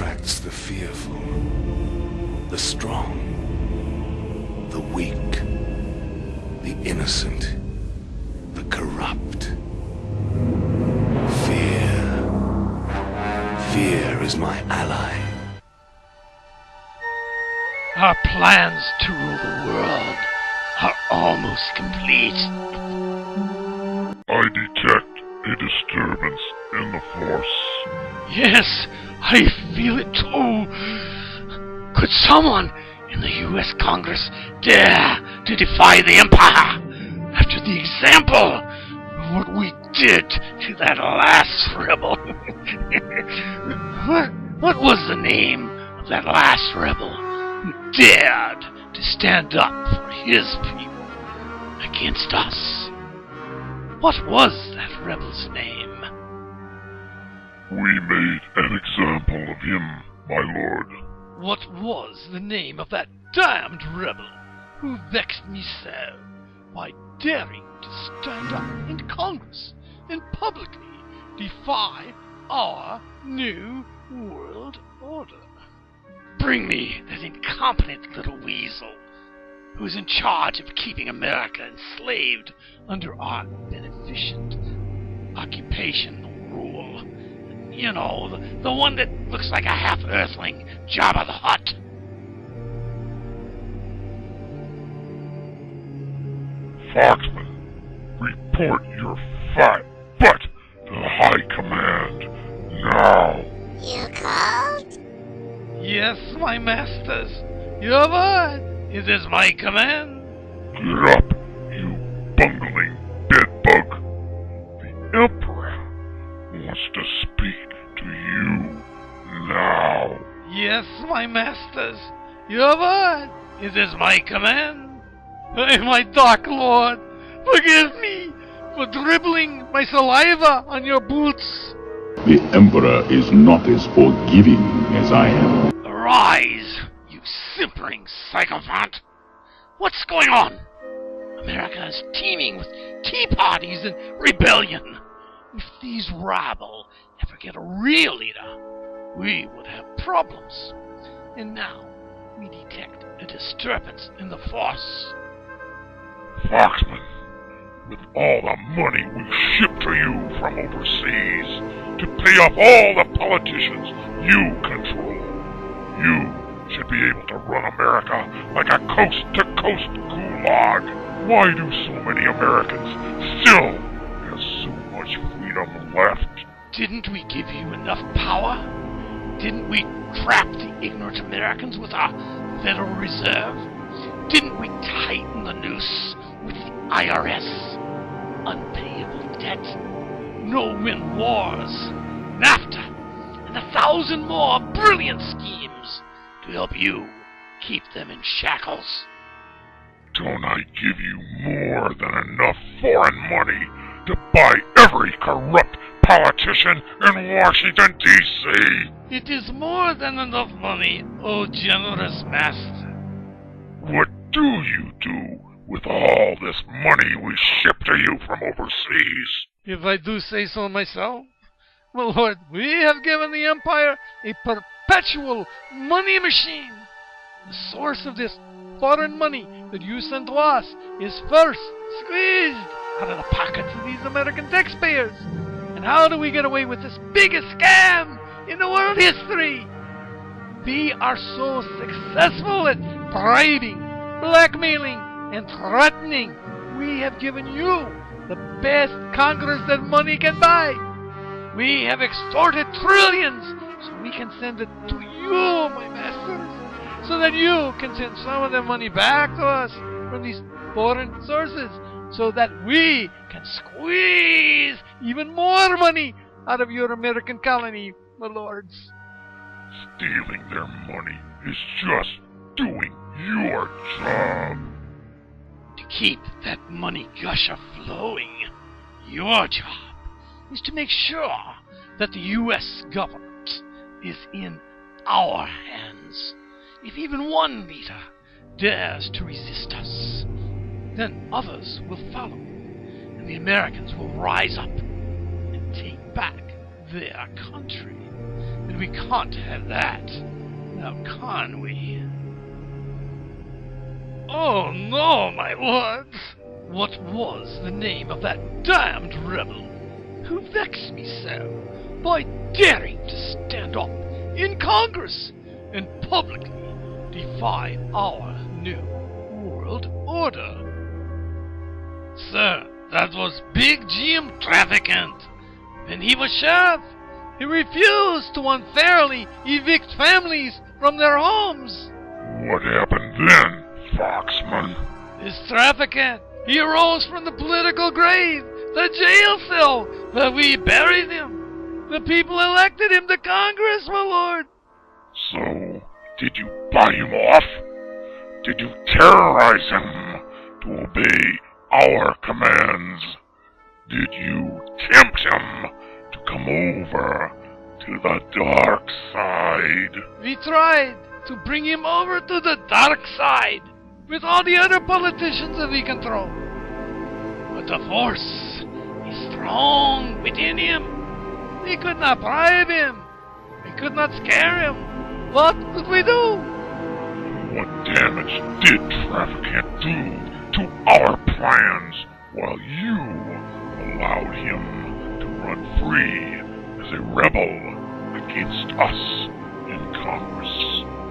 attracts the fearful, the strong, the weak, the innocent, the corrupt. Fear is my ally. Our plans to rule the world are almost complete. I detect a disturbance in the Force. Yes, I feel it too. Could someone in the U.S. Congress dare to defy the Empire after the example of what we did to that last rebel? What was the name of that last rebel who dared to stand up for his people against us? What was that rebel's name? We made an example of him, my lord. What was the name of that damned rebel who vexed me so by daring to stand up in Congress and publicly defy our new world order? Bring me that incompetent little weasel who's in charge of keeping America enslaved under our beneficent occupational rule. You know, the one that looks like a half-earthling, Jabba the Hutt. Foxman, report your fat butt to the High Command, now. You called? Yes, my masters. Your word. It is my command. Get up, you bungling bedbug. The Emperor wants to speak to you now. Yes, my masters. Your word. It is my command. Hey, my Dark Lord, forgive me for dribbling my saliva on your boots. The Emperor is not as forgiving as I am. Arise, you simpering sycophant. What's going on? America is teeming with tea parties and rebellion. If these rabble ever get a real leader, we would have problems. And now we detect a disturbance in the Force. Foxman, with all the money we ship to you from overseas to pay off all the politicians you control, you should be able to run America like a coast-to-coast gulag. Why do so many Americans still have so much freedom left? Didn't we give you enough power? Didn't we trap the ignorant Americans with our Federal Reserve? Didn't we tighten the noose with the IRS? Unpayable debt, no-win wars, NAFTA, and 1,000 more brilliant schemes to help you keep them in shackles. Don't I give you more than enough foreign money to buy every corrupt politician in Washington, D.C.? It is more than enough money, O generous master. What do you do with all this money we ship to you from overseas? If I do say so myself, my lord, we have given the Empire a perpetual money machine. The source of this foreign money that you send to us is first squeezed out of the pockets of these American taxpayers. And how do we get away with this biggest scam in the world history? We are so successful at bribing, blackmailing, and threatening. We have given you the best Congress that money can buy. We have extorted trillions so we can send it to you, my masters, so that you can send some of the money back to us from these foreign sources, so that we can squeeze even more money out of your American colony, my lords. Stealing their money is just doing your job. To keep that money gusher flowing, your job is to make sure that the U.S. government is in our hands. If even one leader dares to resist us, then others will follow, and the Americans will rise up and take back their country. and we can't have that. Now can we? Oh no, my lords! What was the name of that damned rebel who vexed me so by daring to stand up in Congress and publicly defy our new world order? Sir, that was Big Jim Trafficant. When he was sheriff, he refused to unfairly evict families from their homes. What happened then, Foxman? This Trafficant, he arose from the political grave, the jail cell, where we buried him. The people elected him to Congress, my lord. So, did you buy him off? Did you terrorize him to obey our commands? Did you tempt him to come over to the dark side? We tried to bring him over to the dark side with all the other politicians that we control. But the force is strong within him. We could not bribe him. We could not scare him. What could we do? What damage did Trafficant do to our plans while you allowed him to run free as a rebel against us in Congress?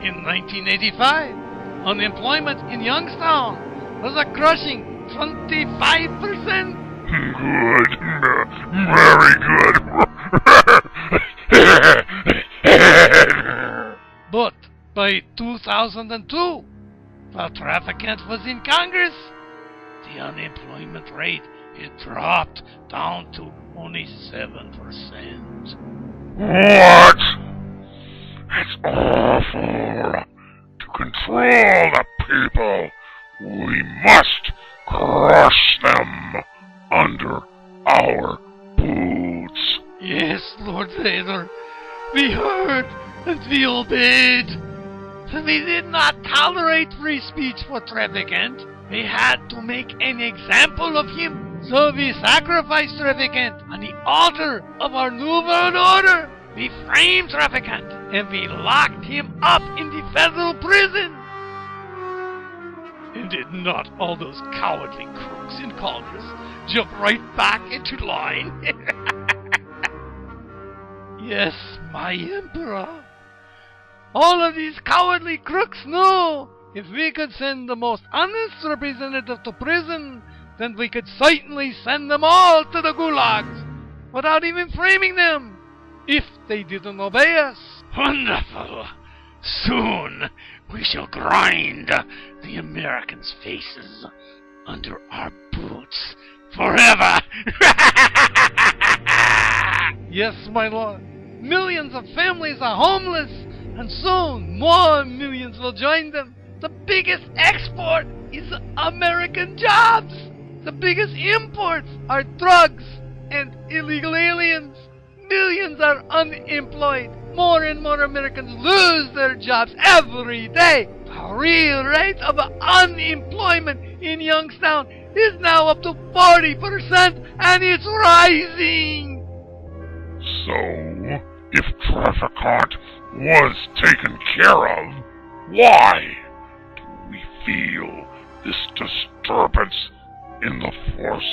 In 1985, unemployment in Youngstown was a crushing 25%. Good. Very good. But by 2002, while Trafficant was in Congress, the unemployment rate had dropped down to only 7%. What? It's awful. To control the people, we must crush them under our boots. Yes, Lord Vader, we heard and we obeyed. But we did not tolerate free speech for Trafficant. We had to make an example of him. So we sacrificed Trafficant on the altar of our New World Order. We framed Trafficant and we locked him up in the federal prison. And did not all those cowardly crooks in Congress jump right back into line? Yes, my Emperor. All of these cowardly crooks knew if we could send the most honest representative to prison, then we could certainly send them all to the gulags without even framing them, if they didn't obey us. Wonderful! Soon we shall grind the Americans' faces under our boots forever! Yes, my lord. Millions of families are homeless, and soon more millions will join them. The biggest export is American jobs. The biggest imports are drugs and illegal aliens. Millions are unemployed. More and more Americans lose their jobs every day. The real rate of unemployment in Youngstown is now up to 40%, and it's rising. So, if Trafficant was taken care of, why do we feel this disturbance in the Force?